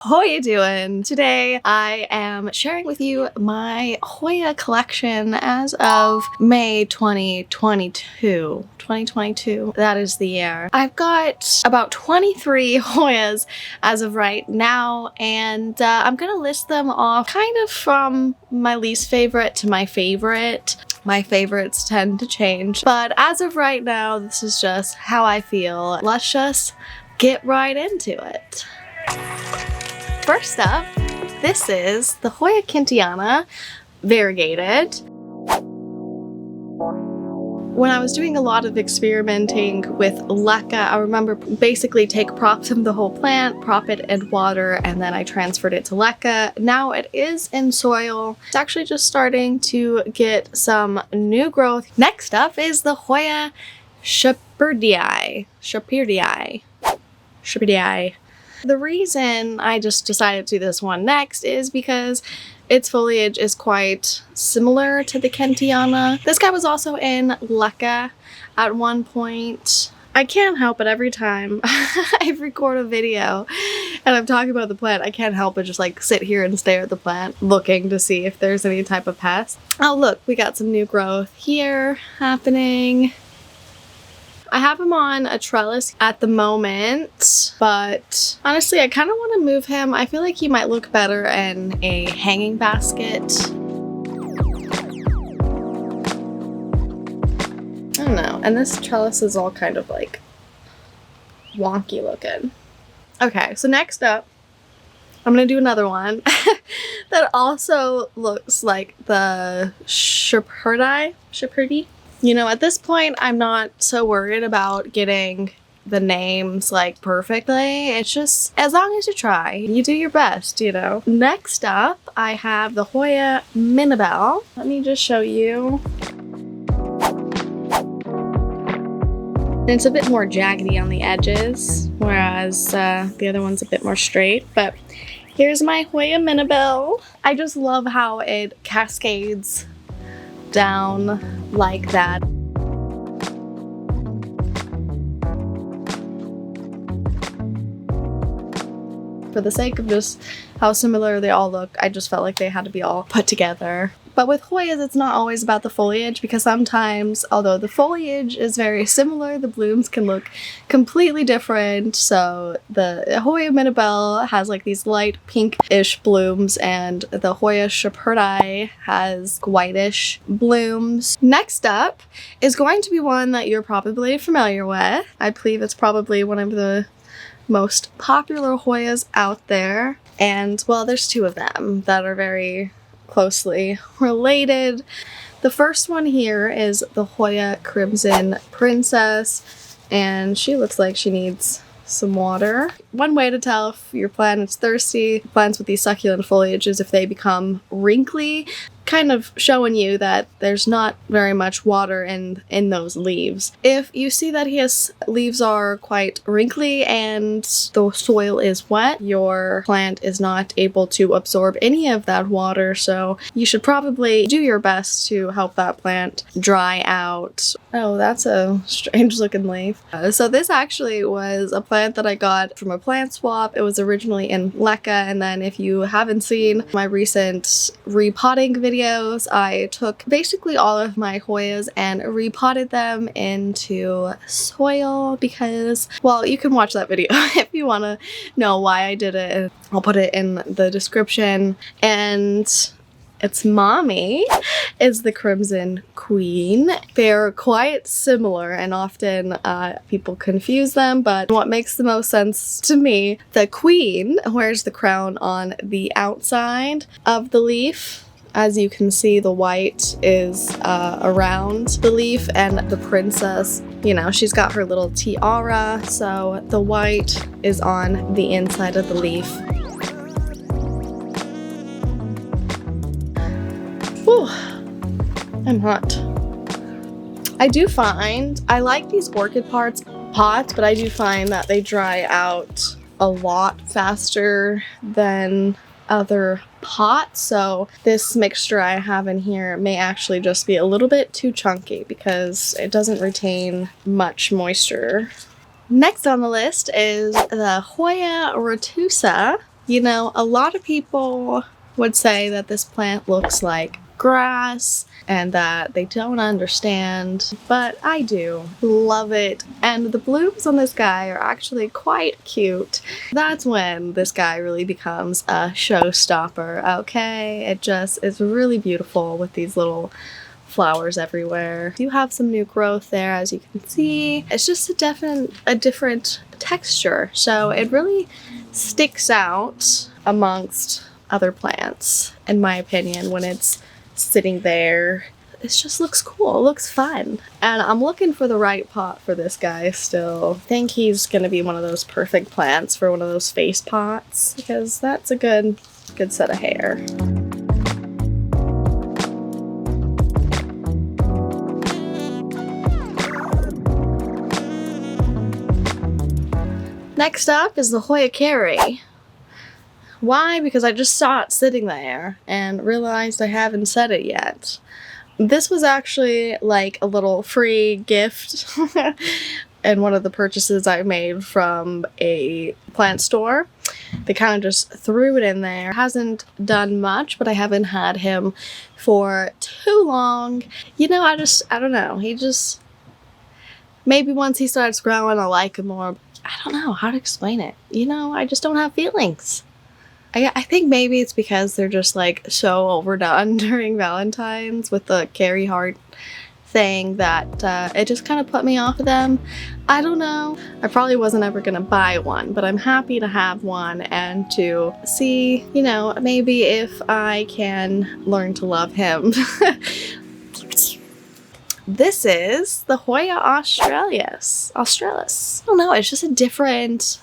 How you doing? Today I am sharing with you my Hoya collection as of May 2022. 2022, that is the year. I've got about 23 Hoyas as of right now, and I'm gonna list them off kind of from my least favorite to my favorite. My favorites tend to change, but as of right now, this is just how I feel. Let's just get right into it. First up, this is the Hoya Kentiana variegated. When I was doing a lot of experimenting with leca, I remember basically take props from the whole plant, prop it in water, and then I transferred it to leca. Now it is in soil. It's actually just starting to get some new growth. Next up is the Hoya Shepherdii. The reason I just decided to do this one next is because its foliage is quite similar to the Kentiana. This guy was also in leca at one point. I can't help it every time I record a video and I'm talking about the plant, I can't help but just like sit here and stare at the plant looking to see if there's any type of pest. Oh look, we got some new growth here happening. I have him on a trellis at the moment, but honestly, I kind of want to move him. I feel like he might look better in a hanging basket. I don't know. And this trellis is all kind of like wonky looking. Okay, so next up, I'm going to do another one that also looks like the Shepherdii. You know, at this point, I'm not so worried about getting the names like perfectly. It's just as long as you try, you do your best, you know. Next up, I have the Hoya Minibelle. Let me just show you. It's a bit more jaggedy on the edges, whereas the other one's a bit more straight. But here's my Hoya Minibelle. I just love how it cascades down like that. For the sake of just how similar they all look, I just felt like they had to be all put together. But with Hoyas, it's not always about the foliage, because sometimes, although the foliage is very similar, the blooms can look completely different. So the Hoya Minibelle has like these light pinkish blooms, and the Hoya Shepherdii has whitish blooms. Next up is going to be one that you're probably familiar with. I believe it's probably one of the most popular Hoyas out there. And well, there's two of them that are very closely related. The first one here is the Hoya Crimson Princess, and she looks like she needs some water. One way to tell if your plant is thirsty, plants with these succulent foliage, is if they become wrinkly, kind of showing you that there's not very much water in those leaves. If you see that his leaves are quite wrinkly and the soil is wet, your plant is not able to absorb any of that water, so you should probably do your best to help that plant dry out. Oh, that's a strange looking leaf. So this actually was a plant that I got from a plant swap. It was originally in leca, and then if you haven't seen my recent repotting videos, I took basically all of my Hoyas and repotted them into soil because, well, you can watch that video if you want to know why I did it. I'll put it in the description. And its mommy is the Crimson Queen. They're quite similar, and often people confuse them, but what makes the most sense to me, the queen wears the crown on the outside of the leaf. As you can see, the white is around the leaf, and the princess, you know, she's got her little tiara, so the white is on the inside of the leaf. Whew, I'm hot. I do find, I like these orchid pots, but I do find that they dry out a lot faster than other pot, so this mixture I have in here may actually just be a little bit too chunky because it doesn't retain much moisture. Next on the list is the Hoya Retusa. You know, a lot of people would say that this plant looks like grass and that they don't understand, but I do love it. And the blooms on this guy are actually quite cute. That's when this guy really becomes a showstopper, okay? It just is really beautiful with these little flowers everywhere. You have some new growth there, as you can see. It's just a different texture, so it really sticks out amongst other plants, in my opinion, when it's sitting there. It just looks cool, it looks fun. And I'm looking for the right pot for this guy still. I think he's gonna be one of those perfect plants for one of those face pots, because that's a good set of hair. Next up is the Hoya Kerrii. Why? Because I just saw it sitting there and realized I haven't said it yet. This was actually like a little free gift and one of the purchases I made from a plant store. They kind of just threw it in there. Hasn't done much, but I haven't had him for too long. You know, I don't know. Maybe once he starts growing, I'll like him more. I don't know how to explain it. You know, I just don't have feelings. I think maybe it's because they're just like so overdone during Valentine's with the Kerrii heart thing that it just kind of put me off of them. I don't know. I probably wasn't ever gonna buy one, but I'm happy to have one and to see, you know, maybe if I can learn to love him. This is the Hoya Australis. I don't know, it's just a different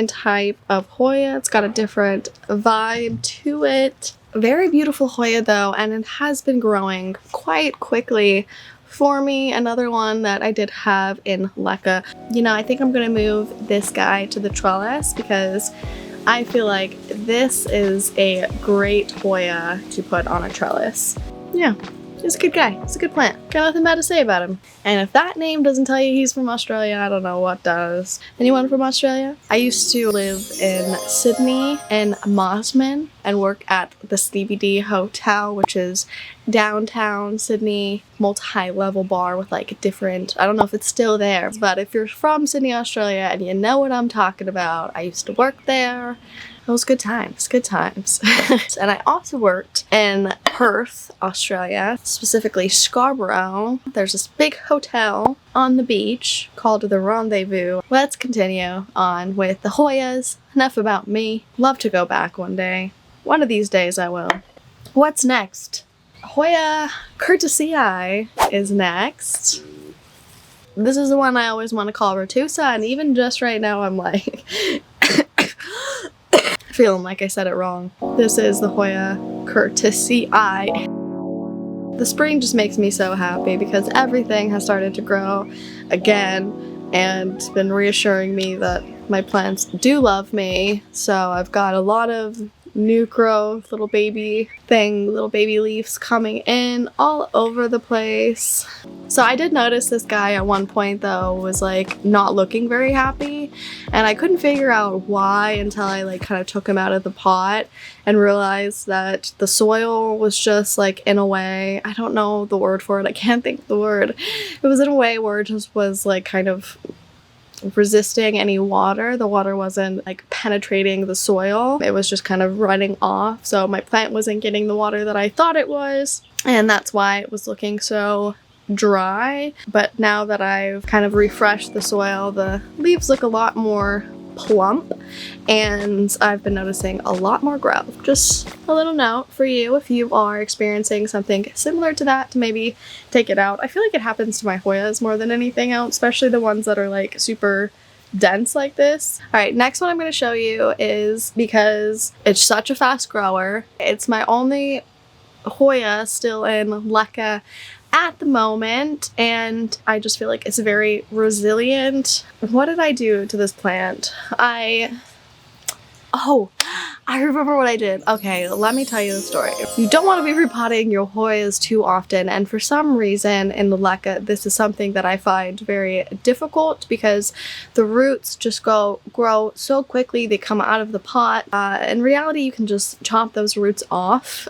type of Hoya. It's got a different vibe to it. Very beautiful Hoya though, and it has been growing quite quickly for me. Another one that I did have in Lekka. You know, I think I'm gonna move this guy to the trellis because I feel like this is a great Hoya to put on a trellis. Yeah. He's a good guy. He's a good plant. Got nothing bad to say about him. And if that name doesn't tell you he's from Australia, I don't know what does. Anyone from Australia? I used to live in Sydney in Mosman and work at the CBD Hotel, which is downtown Sydney, multi-level bar with like different, I don't know if it's still there, but if you're from Sydney, Australia and you know what I'm talking about, I used to work there. It was good times, good times. And I also worked in Perth, Australia, specifically Scarborough. There's this big hotel on the beach called the Rendezvous. Let's continue on with the Hoyas. Enough about me. Love to go back one day. One of these days I will. What's next? Hoya Curtisii is next. This is the one I always want to call Retusa, and even just right now I'm like feeling like I said it wrong. This is the Hoya Curtisii. The spring just makes me so happy because everything has started to grow again and been reassuring me that my plants do love me. So I've got a lot of new growth, little baby leaves coming in all over the place. So I did notice this guy at one point though was like not looking very happy, and I couldn't figure out why until I like kind of took him out of the pot and realized that the soil was just like in a way, I don't know the word for it, I can't think of the word. It was in a way where it just was like kind of resisting any water. The water wasn't like penetrating the soil. It was just kind of running off. So my plant wasn't getting the water that I thought it was. And that's why it was looking so dry. But now that I've kind of refreshed the soil, the leaves look a lot more plump and I've been noticing a lot more growth. Just a little note for you if you are experiencing something similar to that, to maybe take it out. I feel like it happens to my Hoyas more than anything else, especially the ones that are like super dense like this. Alright, next one I'm going to show you is, because it's such a fast grower, it's my only Hoya still in Lekka at the moment, and I just feel like it's very resilient. What did I do to this plant? I Oh, I remember what I did. Okay, let me tell you the story. You don't want to be repotting your Hoyas too often, and for some reason in the LECA, this is something that I find very difficult because the roots just grow so quickly. They come out of the pot. In reality, you can just chop those roots off.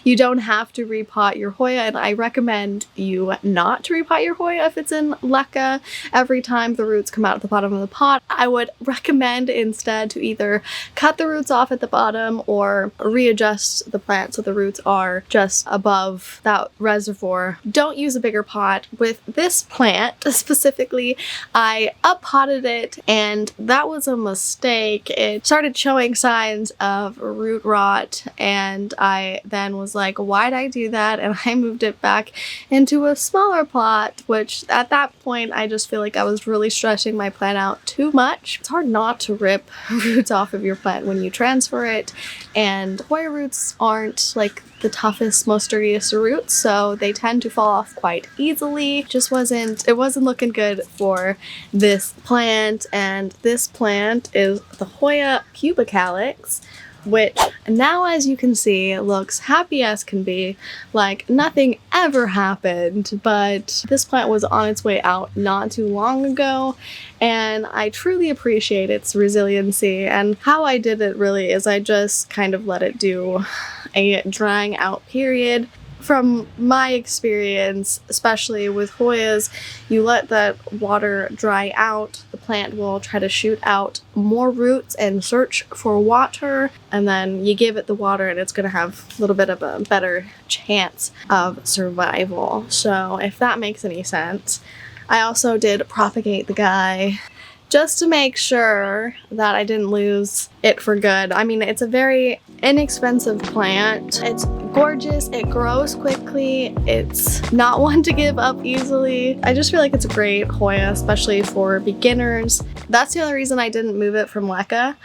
You don't have to repot your Hoya, and I recommend you not to repot your Hoya if it's in LECA. Every time the roots come out at the bottom of the pot, I would recommend instead to either cut the roots off at the bottom or readjust the plant so the roots are just above that reservoir. Don't use a bigger pot. With this plant specifically, I up-potted it, and that was a mistake. It started showing signs of root rot, and I then was like, why'd I do that? And I moved it back into a smaller plot, which at that point I just feel like I was really stressing my plant out too much. It's hard not to rip roots off of your plant when you transfer it, and Hoya roots aren't like the toughest, most sturdiest roots, so they tend to fall off quite easily. It wasn't looking good for this plant, and this plant is the Hoya Pubicalyx, which now, as you can see, looks happy as can be, like nothing ever happened. But this plant was on its way out not too long ago, and I truly appreciate its resiliency. And how I did it really is I just kind of let it do a drying out period. From my experience, especially with Hoyas, you let that water dry out, the plant will try to shoot out more roots and search for water, and then you give it the water and it's going to have a little bit of a better chance of survival. So if that makes any sense. I also did propagate the guy just to make sure that I didn't lose it for good. I mean, it's a very inexpensive plant. It's gorgeous, it grows quickly, it's not one to give up easily. I just feel like it's a great Hoya, especially for beginners. That's the only reason I didn't move it from LECA,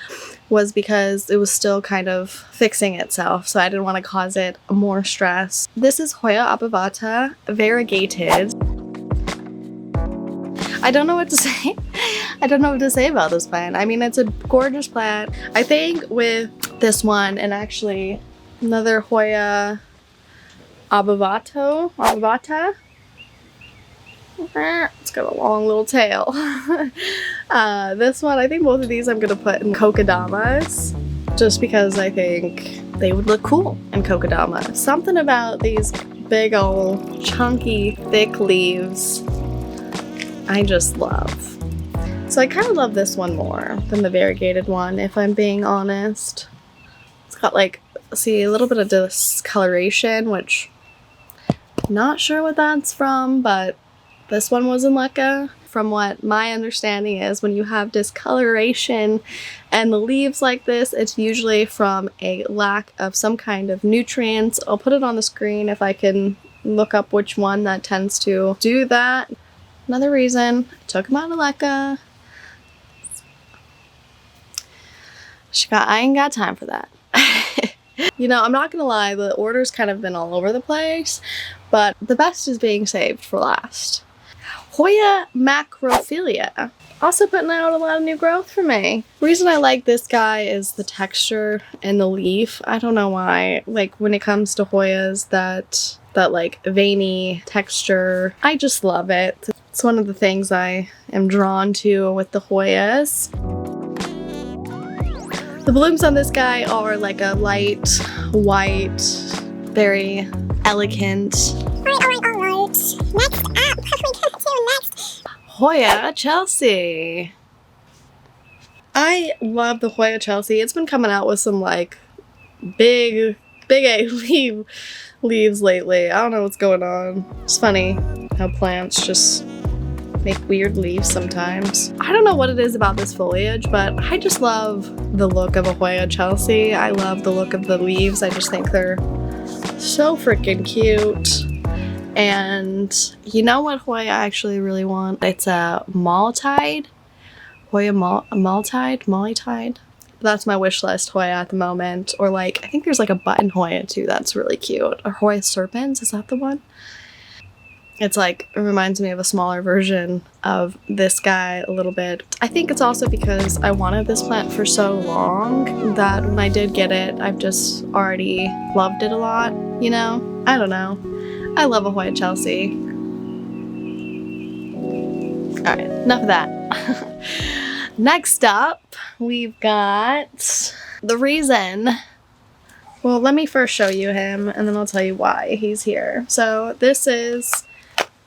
was because it was still kind of fixing itself, so I didn't want to cause it more stress. This is Hoya Obovata, variegated. I don't know what to say. I don't know what to say about this plant. I mean, it's a gorgeous plant. I think with this one, and actually another Hoya Obovata. It's got a long little tail. This one, I think both of these I'm gonna put in kokedamas, just because I think they would look cool in kokedama. Something about these big old chunky thick leaves I just love. So I kind of love this one more than the variegated one, if I'm being honest. It's got like, see, a little bit of discoloration, which I'm not sure what that's from, but this one was in LECA. From what my understanding is, when you have discoloration and the leaves like this, it's usually from a lack of some kind of nutrients. I'll put it on the screen if I can look up which one that tends to do that. Another reason I took him out of LECA. I ain't got time for that. You know, I'm not gonna lie, the order's kind of been all over the place, but the best is being saved for last. Hoya Macrophylla. Also putting out a lot of new growth for me. The reason I like this guy is the texture and the leaf. I don't know why. Like, when it comes to Hoyas, that like veiny texture, I just love it. It's one of the things I am drawn to with the Hoyas. The blooms on this guy are like a light white, very elegant. Alright. Next up, what are we gonna do next? Hoya Chelsea. I love the Hoya Chelsea. It's been coming out with some like big A leaves lately. I don't know what's going on. It's funny how plants just make weird leaves sometimes. I don't know what it is about this foliage, but I just love the look of a Hoya Chelsea. I love the look of the leaves. I just think they're so freaking cute. And you know what Hoya I actually really want? It's a Maltide. Hoya Maltide. That's my wish list Hoya at the moment. Or like, I think there's like a button Hoya too that's really cute. Or Hoya Serpens, is that the one? It's like, it reminds me of a smaller version of this guy a little bit. I think it's also because I wanted this plant for so long that when I did get it, I've just already loved it a lot, you know? I don't know. I love a Hoya Chelsea. Alright, enough of that. Next up, we've got the reason. Well, let me first show you him, and then I'll tell you why he's here. So this is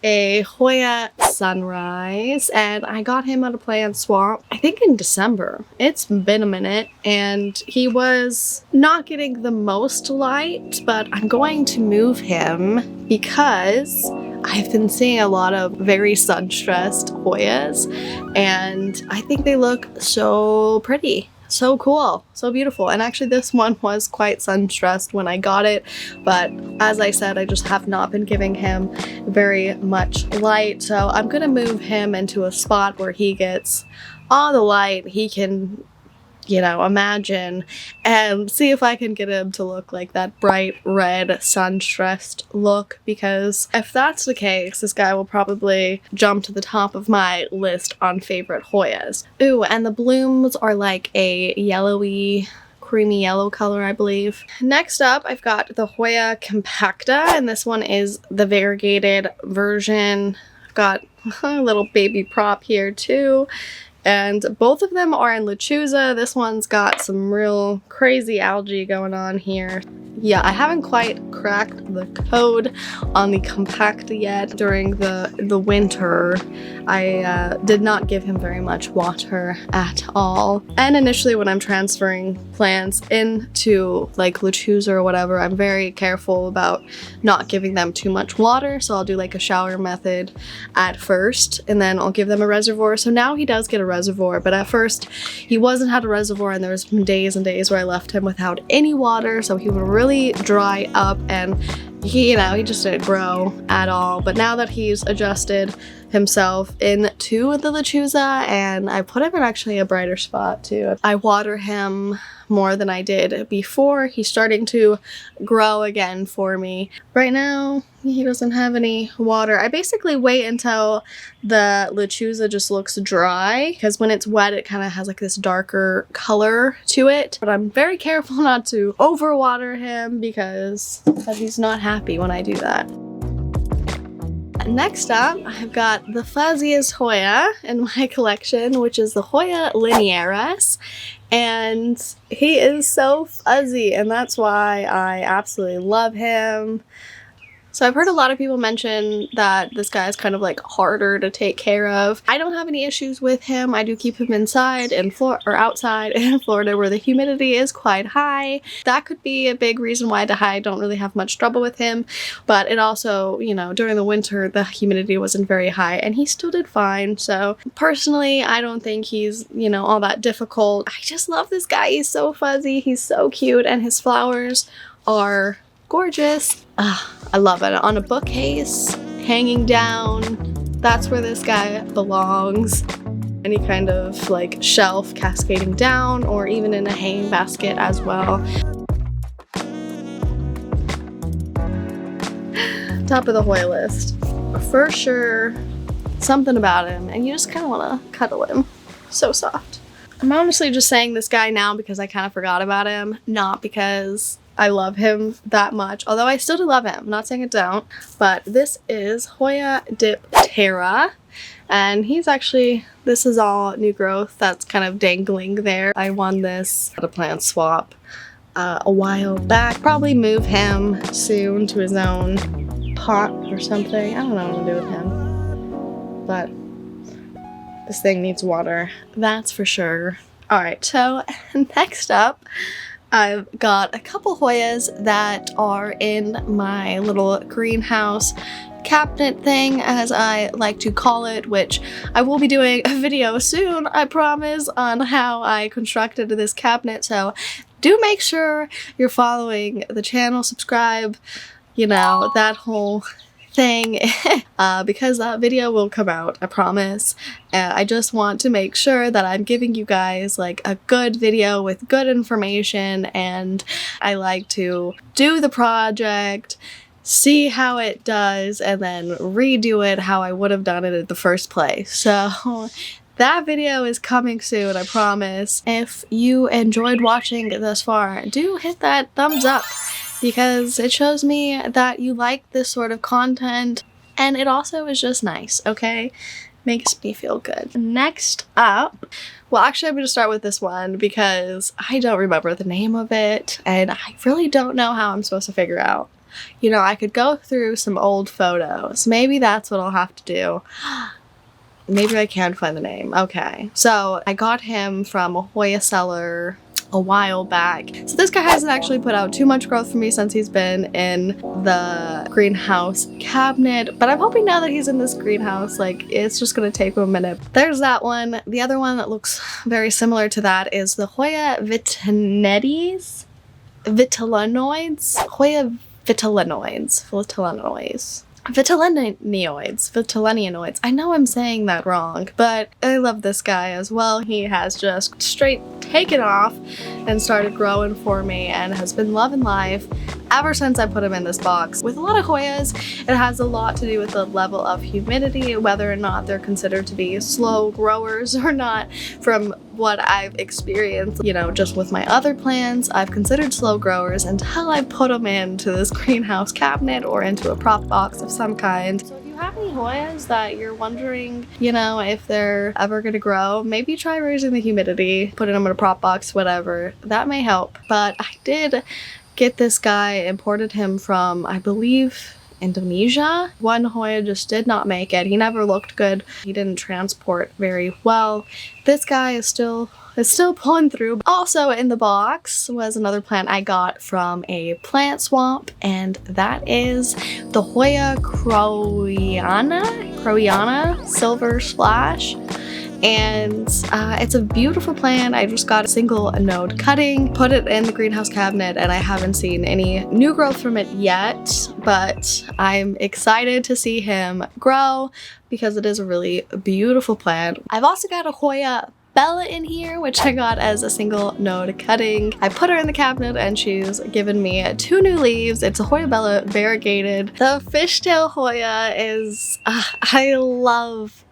a Hoya Sunrise, and I got him at a plant swap, I think in December. It's been a minute, and he was not getting the most light, but I'm going to move him because I've been seeing a lot of very sun-stressed Hoyas, and I think they look so pretty. So cool, so beautiful. And actually this one was quite sun-stressed when I got it, but as I said, I just have not been giving him very much light, so I'm gonna move him into a spot where he gets all the light he can, you know, imagine, and see if I can get him to look like that bright red sun-stressed look, because if that's the case, this guy will probably jump to the top of my list on favorite Hoyas. Ooh, and the blooms are like a yellowy, creamy yellow color, I believe. Next up, I've got the Hoya Compacta, and this one is the variegated version. I've got a little baby prop here too. And both of them are in Retusa. This one's got some real crazy algae going on here. Yeah, I haven't quite cracked the code on the Compacta yet. During the winter, I did not give him very much water at all. And initially when I'm transferring plants into like Retusa or whatever, I'm very careful about not giving them too much water. So I'll do like a shower method at first, and then I'll give them a reservoir. So now he does get a reservoir, but at first he wasn't had a reservoir, and there was days and days where I left him without any water, so he would really dry up, and he, you know, he just didn't grow at all. But now that he's adjusted himself into the Retusa, and I put him in actually a brighter spot too. I water him more than I did before. He's starting to grow again for me. Right now, he doesn't have any water. I basically wait until the Retusa just looks dry, because when it's wet, it kind of has like this darker color to it. But I'm very careful not to overwater him because he's not happy when I do that. Next up, I've got the fuzziest Hoya in my collection, which is the Hoya Linearis. And he is so fuzzy, and that's why I absolutely love him. So I've heard a lot of people mention that this guy is kind of like harder to take care of. I don't have any issues with him. I do keep him inside in outside in Florida, where the humidity is quite high. That could be a big reason why I don't really have much trouble with him. But it also, you know, during the winter, the humidity wasn't very high, and he still did fine. So personally, I don't think he's, you know, all that difficult. I just love this guy. He's so fuzzy. He's so cute, and his flowers are gorgeous. I love it. On a bookcase, hanging down, that's where this guy belongs. Any kind of like shelf cascading down, or even in a hanging basket as well. Top of the Hoya list. For sure, something about him, and you just kind of want to cuddle him. So soft. I'm honestly just saying this guy now because I kind of forgot about him, not because I love him that much, although I still do love him. I'm not saying I don't, but this is Hoya Diptera, and he's actually, this is all new growth that's kind of dangling there. I won this at a plant swap a while back. Probably move him soon to his own pot or something. I don't know what to do with him, but this thing needs water, that's for sure. All right, so next up, I've got a couple Hoyas that are in my little greenhouse cabinet thing, as I like to call it, which I will be doing a video soon, I promise, on how I constructed this cabinet. So do make sure you're following the channel, subscribe, you know, that whole thing, because that video will come out, I promise. I just want to make sure that I'm giving you guys like a good video with good information, and I like to do the project see how it does and then redo it how I would have done it in the first place. So that video is coming soon, I promise. If you enjoyed watching thus far, do hit that thumbs up because it shows me that you like this sort of content, and it also is just nice, okay? Makes me feel good. Next up, well, actually I'm going to start with this one because I don't remember the name of it and I really don't know how I'm supposed to figure out. You know, I could go through some old photos. Maybe that's what I'll have to do. Maybe I can find the name. Okay. So I got him from a Hoya seller a while back. So this guy hasn't actually put out too much growth for me since he's been in the greenhouse cabinet, but I'm hoping now that he's in this greenhouse, like, it's just gonna take him a minute. There's that one. The other one that looks very similar to that is the Hoya Vitellinoides? Hoya Vitellinoides. I know I'm saying that wrong, but I love this guy as well. He has just straight taken off and started growing for me and has been loving life ever since I put him in this box. With a lot of Hoyas, it has a lot to do with the level of humidity, whether or not they're considered to be slow growers or not. From what I've experienced, you know, just with my other plants, I've considered slow growers until I put them into this greenhouse cabinet or into a prop box of some kind. So if you have any Hoyas that you're wondering, you know, if they're ever gonna grow, maybe try raising the humidity, putting them in a prop box, whatever. That may help. But I did get this guy, imported him from, I believe, Indonesia. One Hoya just did not make it. He never looked good. He didn't transport very well. This guy is still pulling through. Also in the box was another plant I got from a plant swap, and that is the Hoya Krohniana Silver Splash. And it's a beautiful plant. I just got a single node cutting, put it in the greenhouse cabinet, and I haven't seen any new growth from it yet, but I'm excited to see him grow because it is a really beautiful plant. I've also got a Hoya Bella in here, which I got as a single node cutting. I put her in the cabinet and she's given me 2 new leaves. It's a Hoya Bella variegated. The fishtail Hoya is, I love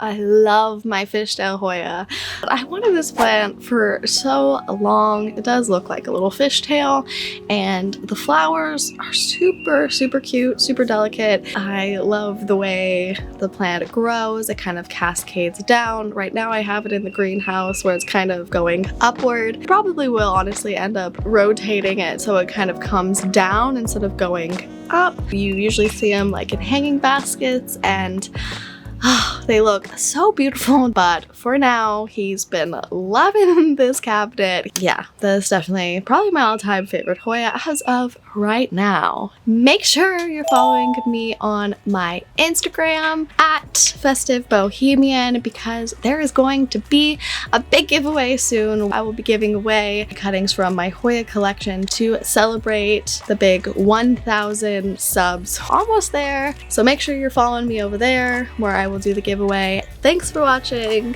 my fishtail Hoya. I wanted this plant for so long. It does look like a little fishtail, and the flowers are super, super cute, super delicate. I love the way the plant grows. It kind of cascades down. Right now I have it in the greenhouse where it's kind of going upward. Probably will honestly end up rotating it so it kind of comes down instead of going up. You usually see them like in hanging baskets, and they look so beautiful, but for now, he's been loving this cabinet. Yeah, this is definitely probably my all-time favorite Hoya as of right now. Make sure you're following me on my Instagram at Festive Bohemian because there is going to be a big giveaway soon. I will be giving away cuttings from my Hoya collection to celebrate the big 1,000 subs. Almost there, so make sure you're following me over there where I will do the giveaway. Thanks for watching.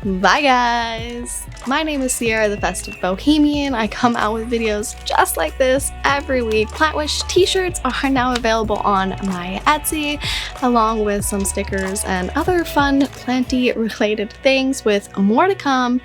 Bye guys! My name is Sierra, the Festive Bohemian. I come out with videos just like this every week. Plant Wish t-shirts are now available on my Etsy, along with some stickers and other fun planty related things, with more to come.